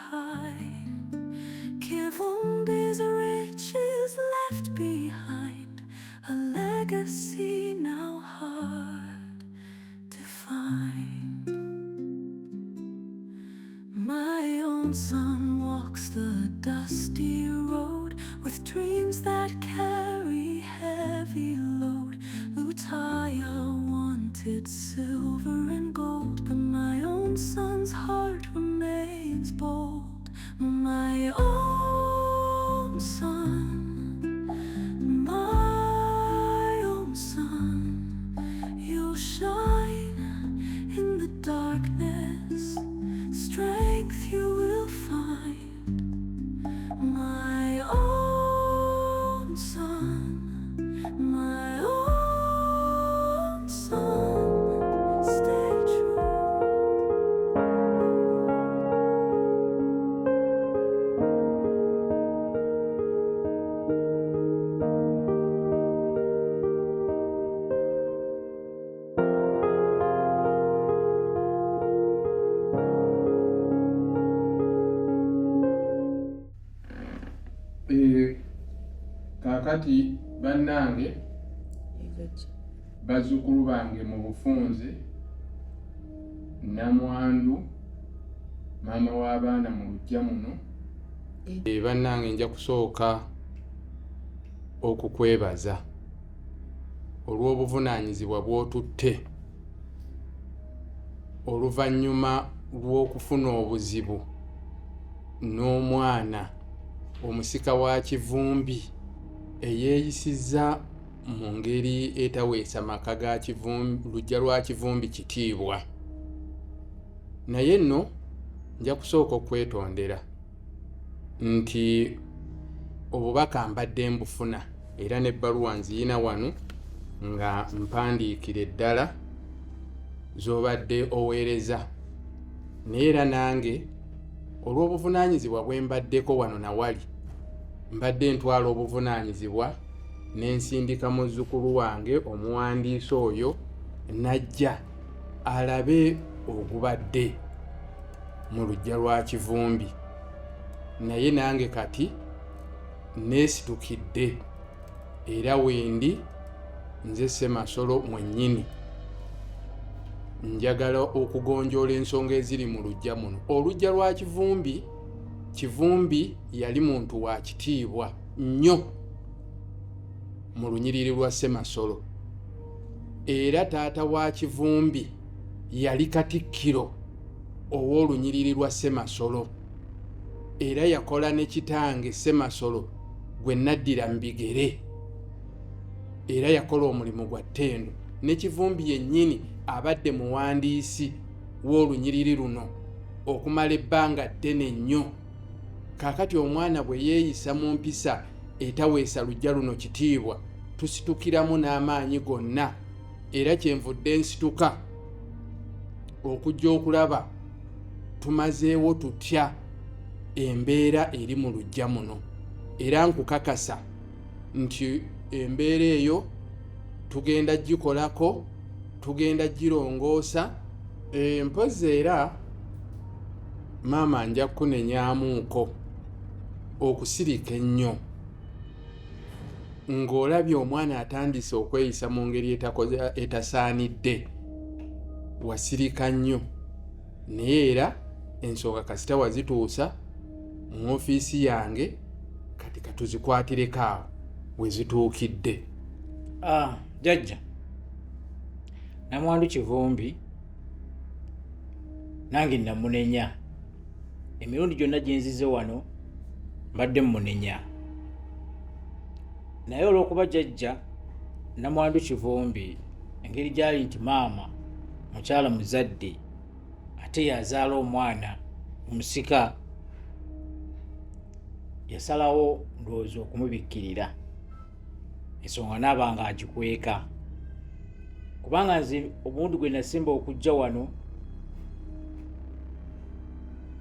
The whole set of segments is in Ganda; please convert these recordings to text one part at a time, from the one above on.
hide. Give all these riches left behind, a legacy now hard to find. My own son walks the dusty road with dreams that carry heavy load. Utaya wanted silver and gold, but my own son's heart remains bold. My own son, my own son, you'll shine in the darkness, strength you will find. My own son, my own son, stay true. Kakati bannange bazzukulu bange mu bufunze, Namwandu maama w'abaana mu luggya muno. Bannange nja kusooka okukwebaza olw'obuvunaanyizibwa bw'otutte oluvannyuma lw'okufuna obuzibu n'omwana omusika wa Kivumbi eyeeyisizza mu ngeri etaweesa maka ga Kivumbi, luggya lwa Kivumbi kitiibwa. Naye nno nja kusooka okwetondera nti obubaka mbadde mbufuna era n'ebbaluwa nziyina wano nga mpandiikira eddala z'obadde oweereza. Naye era nange olw'obuvunaanyizibwa bwe mbaddeko wano nawali, mbadde ntwala obuvunaanyizibwa n'ensindika muzzukulu wange omuwandiisi oyo najja alabe ogubadde mu luggya lwa Kivumbi. Naye nange kati neesitukidde era wendi nze Ssemasolo mwennyini njagala okugonjoola ensonga eziri mu luggya muno. Oluggya lwa Kivumbi, Kivumbi yali muntu wa kitiibwa nnyo mu lunyiriri lwa Ssemasolo, era taata wa Kivumbi yali katikkiro ow'olunyiriri lwa Ssemasolo, era yakola ne kitange Ssemasolo gwe naddira mu bigere, era yakola omulimu gwa ttendo. Ne Kivumbi yennyini abadde muwandiisi w'olunyiriri luno okumala ebbanga ddene nnyo. Kaakati omwana bwe yeeyisa mu mpisa etaweesa luggya luno kitiibwa, tusitukiramu n'amaanyi gonna, era kyenvudde nsituka okujja okulaba tumazeewo tutya embeera eri mu luggya muno. Era nkukakasa nti embeera eyo tugenda gikolako, tugenda girongoosa. Mpozi era maama nja kunenyaamuuko okusirika ennyo ng'olabye omwana atandise okweyisa mu ngeri etasaanidde, wasirika nnyo. Naye era ensonga kasita wazituusa mu ofiisi yange, kati katuzikwatireko awo we zituukidde. Jjajja, Namwandu Kivumbi nange namunenya. Emirundi gyonna gye nzize wano mbadde mmunenya. Naye olw'okuba jjajja Namwandu Kivumbi engeri gy'ali nti maama mukyala muzadde ate yazaala omwana omusika, yasalawo ndowooza okumubikkirira ensonga naaba nga agikweka, kubanga nze obundi gwe nasimba okujja wano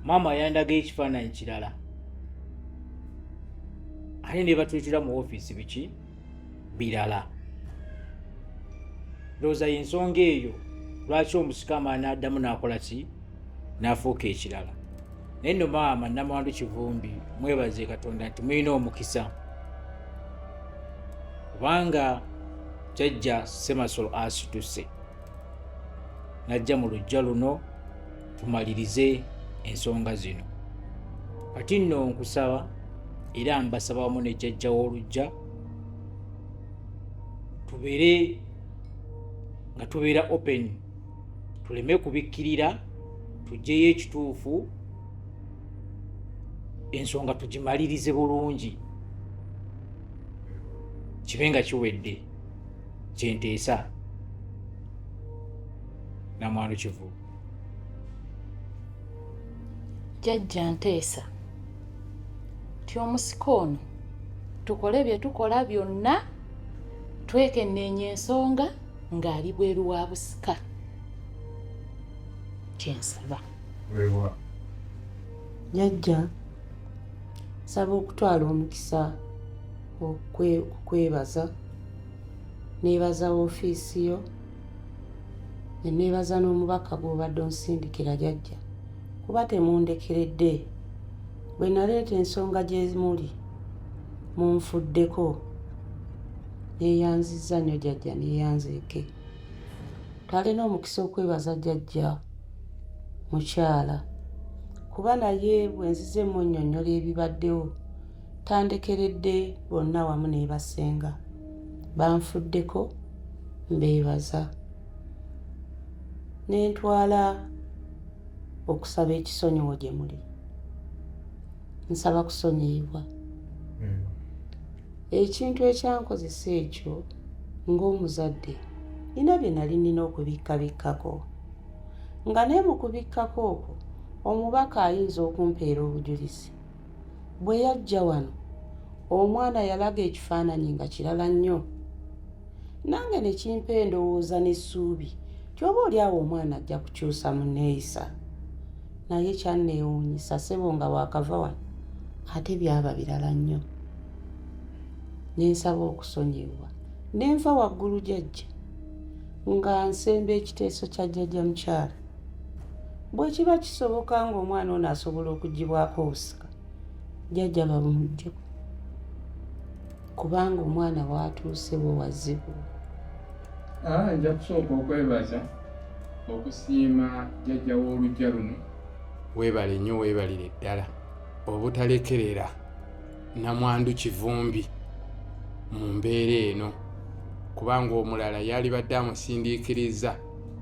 maama yandaga ekifaananyi kirala ate ne batuyitira mu ofiisi biki birala. Ndowooza y'ensonga eyo lwaki omusika amaani n'addamu n'akola ki n'afuuka ekirala. naye nno maama Namwandu Kivumbi mwebaze Katonda nti mulina omukisa, kubanga jjajja Ssemasolo asituse najja mu luggya luno tumalirize ensonga zino. Kati nno nkusaba era mbasaba wamu ne jjajja w'oluggya tubeere nga tubeera open, tuleme kubikkirira, tuggyeyo ekituufu, ensonga tugimalirize bulungi, kibe nga kiwedde. Kyenteesa Namwandu Kivu. Jjajja Nteesa ti omusiko ono tukole bye tukola byonna, twekenneenya ensonga ng'ali bweru wa busika. Kyensaba Jjajja, nsaba okutwala omukisa okwebaza, neebaza woofiisi yo, ne neebaza n'omubaka gw'obadde onsindikira jjajja, kuba temundekeredde. Bwe naleeta ensonga gye muli munfuddeko, neeyanzizza nnyo jjajja, neeyanzeeke. Twalina omukisa okwebaza jjajja mukyala, kuba naye bwe nzize munnyonnyola ebibaddewo tandekeredde, bonna wamu neebasenga banfuddeko, mbeebaza. Nentwala okusaba ekisonyiwo gye muli, nsaba kusonyiyibwa. Ekintu ekyankozesa ekyo ng'omuzadde nina bye nali nina okubikkabikkako, nga naye mu kubikkako okwo omubaka ayinza okumpeera obujulizi. Bwe yajja wano omwana yalaga ekifaananyi nga kirala nnyo, nange ne kimpa endowooza n'essuubi ti oba oli awo omwana ajja kukyusa mu nneeyisa. Naye kyanneewuunyisa ssebo nga bw'akava wano ate byaba birala nnyo. Nensaba okusonyibwa, nenva waggulu jjajja nga nsemba ekiteeso kya jjajja mukyala. Bwe kiba kisoboka ng'omwana ono asobola okuggyibwako obusika, jjajja babumuggyeko, kubanga omwana w'atuuse bwe wazibu. Nja kusooka okwebaza okusiima jjajja w'oluggya luno. Weebale nnyo, weebalire ddala obutalekerera Namwandu Kivumbi mu mbeera eno, kubanga omulala yali badde amusindiikiriza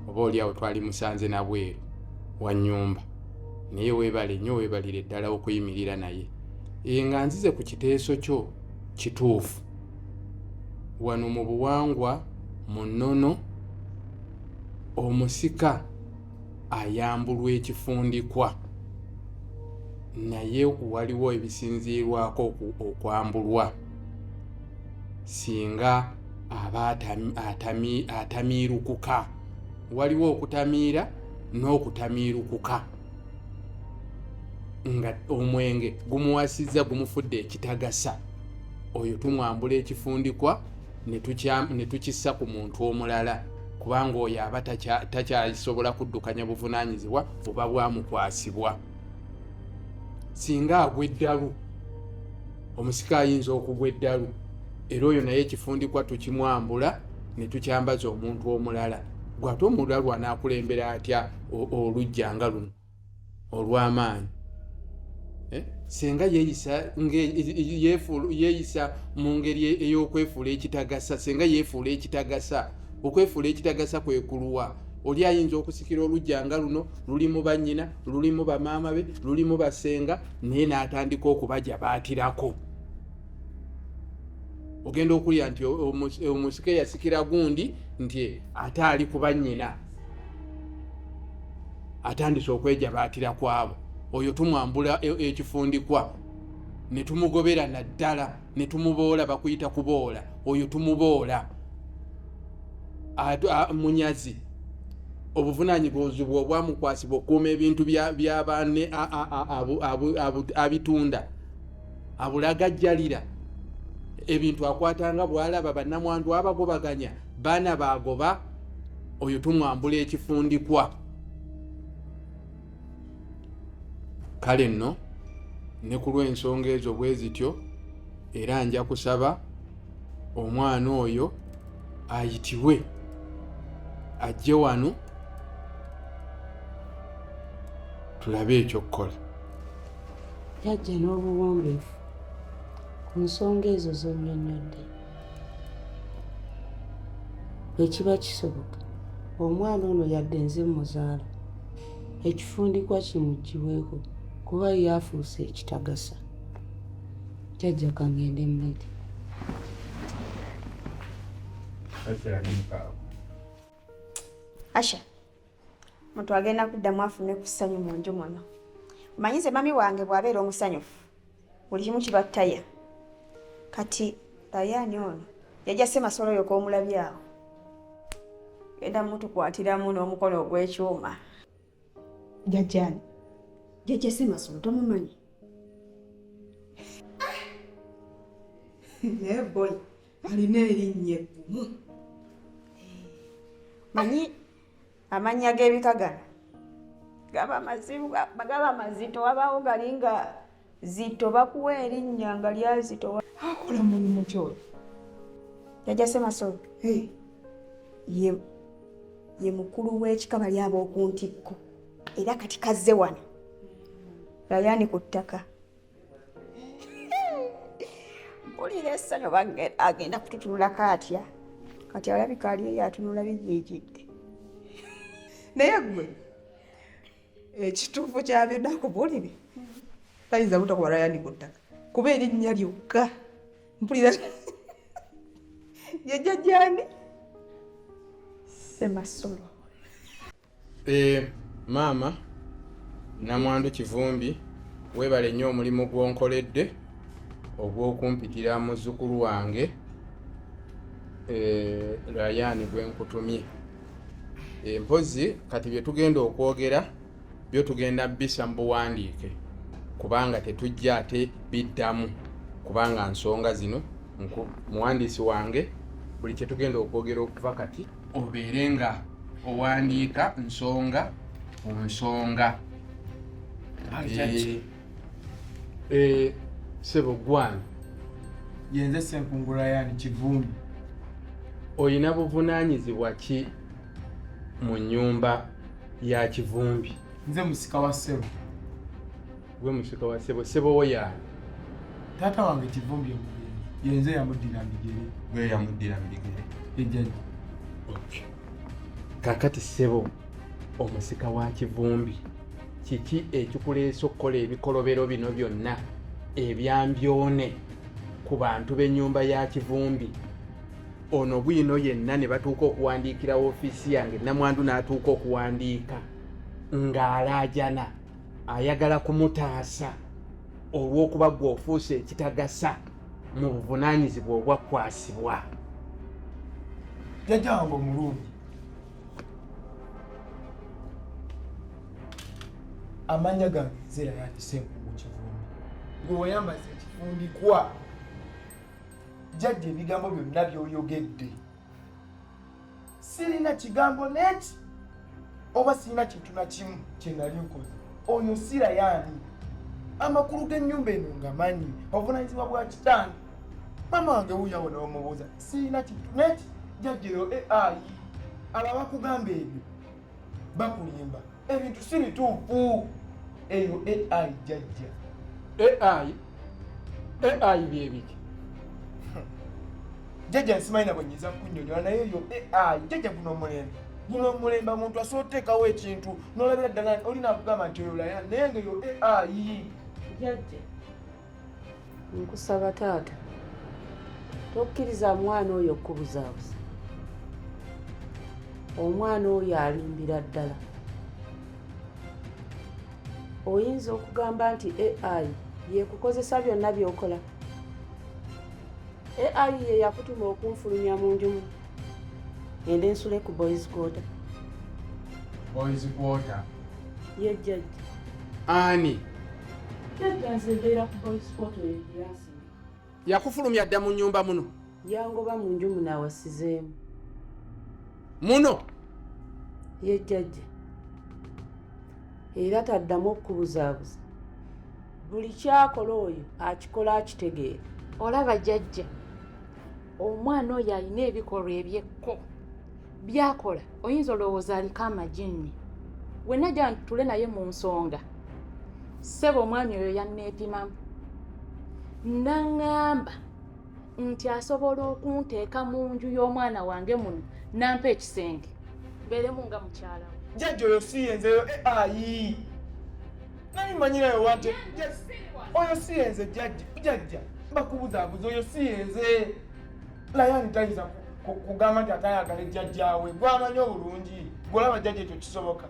oba oli awo twali musanze na bweru wa nnyumba, naye weebale nnyo, weebalire ddala okuyimirira naye. Nga nzize ku kiteeso kyo kituufu. Wano mu buwangwa mu nnono omusika ayambulwa ekifundikwa, naye waliwo ebisinziirwako okwambulwa singa aba atamiirukuka. Waliwo okutamiira n'okutamiirukuka, nga omwenge gumuwasizza gumufudde ekitagasa, oyo tumwambula ekifundikwa ne tukissa ku muntu omulala, kubanga oyo aba takyasobola kuddukanya buvunaanyizibwa oba bwamukwasibwa. Singa agwa eddalu, omusika ayinza okugwa eddalu, era oyo naye ekifundikwa tukimwambula ne tukyambaza omuntu omulala. Gwate omulala anaakulembera atya oluggya nga luno olw'amaanyi? Singa yeeyisa mu ngeri ey'okwefuula ekitagasa, singa yeefuula ekitagasa, okwefuula ekitagasa kwe kuluwa. Oli ayinza okusikira oluggya nga luno, lulimu bannyina, lulimu bamaama be, lulimu basenga, naye n'atandika okubajabaatirako. Ogenda okulya nti omusike yasikira gundi nti ate ali ku bannyina, atandise okwejabaatira kwabo. Oyo tumwambula ekifundikwa ne tumugobera naddala, ne tumuboola, bakuyita kuboola, oyo tumuboola. Munyazi, obuvunaanyizibwa obwamukwasibwa okukuuma ebintu bya banne abitunda, abulagajjalira, ebintu akwatanga bw'alaba bannamwandu abagobaganya, baana bagoba, oyo tumwambula ekifundikwa. kale nno ne ku lw'ensonga ezo bwe zityo era nja kusaba omwana oyo ayitibwe ajje wano tulabe ekyokukola. Jjajja n'obuwombeefu ku nsonga ezo z'onnyonnyodde. Bwe kiba kisoboka omwana ono yadde nze muzaala ekifundikwa kimuggyibweko kuba yafuuse ekitagasa. Jjajja kangende mmere. Asha, muntu agenda kuddamu afune ku ssanyu mu nju muno. Omanyize mami wange bw'abeera omusanyufu buli kimu kiba ttaya. Kati Dayani ono yajja Ssemasolo oyo k'omulabye awo genda mutukwatiramu n'omukono ogw'ekyuma. Jjajjani jjajja Ssemasolo tomumanyi? Naye boy alina erinnya eggumu. Manyi amannya g'ebika gano gaba mazito, wabaawo gali nga Zito bakuwa erinnya nga lya Zito. Akola mulimu ki oyo? Jjajja Ssemasolo ye mukulu w'ekika bali ab'okuntikko era kati kazze wano Dayani ku ttaka. Mpulira essanyu oba agenda kututunulako atya. Kati alabika ali eyo atunula bijiikidde. Naye ggwe ekituufu kya byonna akubulire tayinza butakuba Dayani ku ttaka kuba erinnya lyokka mpulira ye jjajjani Ssemasolo. Maama Namwandu Kivumbi weebale nnyo omulimu gw'onkoledde ogw'okumpitira muzzukulu wange Dayani gwe nkutumye. Mpozi kati bye tugenda okwogera byo tugenda bisa mu buwandiike kubanga tetujja ate biddamu kubanga nsonga zino muwandiisi wange buli kye tugenda okwogera okuva kati obeere nga owandiika nsonga ku nsonga. Ssebo Gwana yenze Ssenkungula Dayani Kivumbi. Oyina buvunaanyizibwa ki mu nnyumba ya Kivumbi? Nze musika wa ssebo. Gwe musika wa ssebo. Ssebo wo yaani? Taata wange Kivumbi omugeni yenze yamuddira mbigere. Gwe yamuddira mbigere? Ejjajja. Okay. Kakati ssebo omusika wa Kivumbi kiki ekikuleesa okukola ebikolobero bino byonna ebyambyone ku bantu b'ennyumba ya Kivumbi? Ono bwino yenna ne batuuka okuwandiikira woofiisi yange Namwandu n'atuuka okuwandiika ng'alaajana ayagala kumutaasa olw'okuba gwe ofuuse ekitagasa mu buvunaanyizibwa obwakwasibwa. Jjajja wange omulungi amannya gange nze Dayani Ssenkungula Kivumbi. Gwe wayambaza ekifundikwa jjajja ebigambo byonna by'oyogedde sirina kigambo neti oba sirina kintu na kimu kye nali nkoze. Oyo si Dayani. Amakulu g'ennyumba eno ngamanyi obuvunaanyizibwa bwa kitange. Mama wange wuuyo awo n'omubuuza sirina kintu neti jjajja eyo AI abo abakugamba ebyo bakulimba ebintu si bituufu. Eyo AI jjajja. AI bye biki? Jjajja nsimanyi na bwe nyiza kunnyonnyola naye eyo AI jjajja guno omulembe omuntu asobola oteekawo ekintu n'olabira ddala olina akugamba nti oyo Dayani naye ng'eyo AI. Jjajja nkusaba taata tokkiriza mwana oyo okubuzaabuza. Omwana oyo alimbira ddala. Oyinza okugamba nti AI yekukozesa byonna by'okola. AI ye yakutuma okunfulumya mu nju muno. Ngende nsule ku boys quarter. Boys quarter? Ye jjajja. Ani? Jjajja nze mbeera ku boys quarter eyo gyasi. Yakufulumya dda mu nnyumba muno? Yangoba mu nju muno awasizeemu. Muno? Ye jjajja. Era taddamu okubuzaabuza buli kyakola oyo akikola akitegeera. olaba jjajja omwana oyo alina ebikolwa ebyekko byakola oyinza olowooza aliko amajinni. we najja ntule naye mu nsonga ssebo omwami oyo yanneepimamu naŋŋamba nti asobola okunteeka mu nju y'omwana wange muno nampa ekisenge mbeeremu nga mukyala we. Jjajja oyo si yenzeyo ayi nani manyirayo wante oyo si yenze jjajja bakubuzaabuza oyo si yenze. Layani tayinza kugamba nti atayagala jjajjaawe gwamanyi obulungi gwolaba jjajja ekyo kisoboka.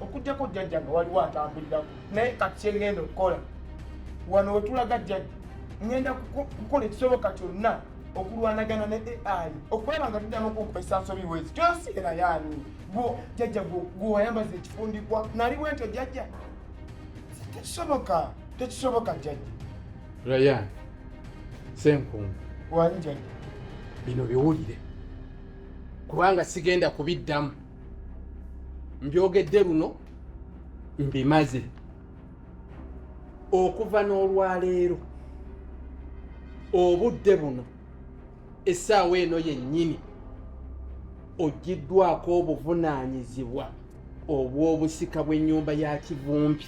Okugjako jjajja nga waliwo atambulirako naye kati kyengenda okukola wano wetulaga jjajja ngenda kukola ekisoboka kyonna okulwanagana ne AI okulaba nga tuddamu okumpesa nsobi wezi kyosiera yani jjajja gwewayambaza ekifundikwa nali bwentyo jjajja tekisoboka jjajja. Ryan Senkungu wali jjajja bino biwulire kubanga sigenda kubiddamu mbyogedde luno mbimaze okuva n'olwaleero obudde buno essaawa eno yennyini oggiddwako obuvunaanyizibwa obw'obusika bw'ennyumba ya Kivumbi.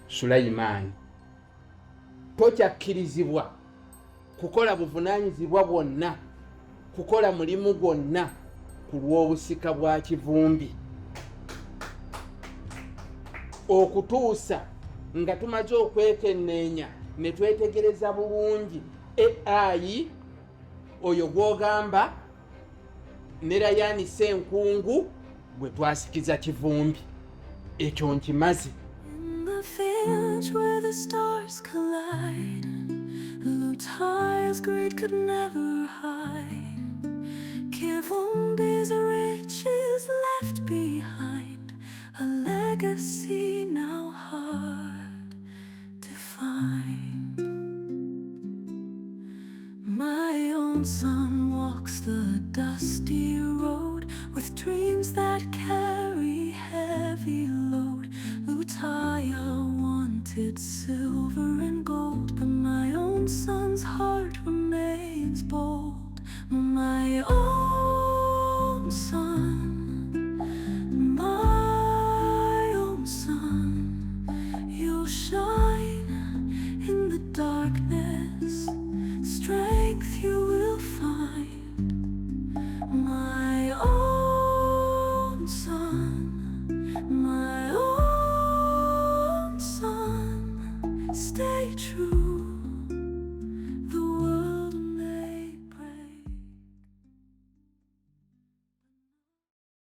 Sulaimaani tokyakkirizibwa kukola buvunaanyizibwa bwonna kukola mulimu gwonna ku lw'obusika bwa Kivumbi okutuusa nga tumaze okwekenneenya ne twetegereza bulungi AI oyo gw'ogamba ne Ryan Senkungu gwe twasikiza Kivumbi. Ekyo nkimaze. In the fields where the stars collide, Lutai's greed could never hide. Kivumbi's riches left behind, a legacy now hard to find. My own son walks the dusty road with dreams that carry heavy load. Lutaya wanted silver and gold, but my own son's heart remains bold. My own son, my own son, you'll shine in the darkness, strength you will find. My own son, my own son, stay true.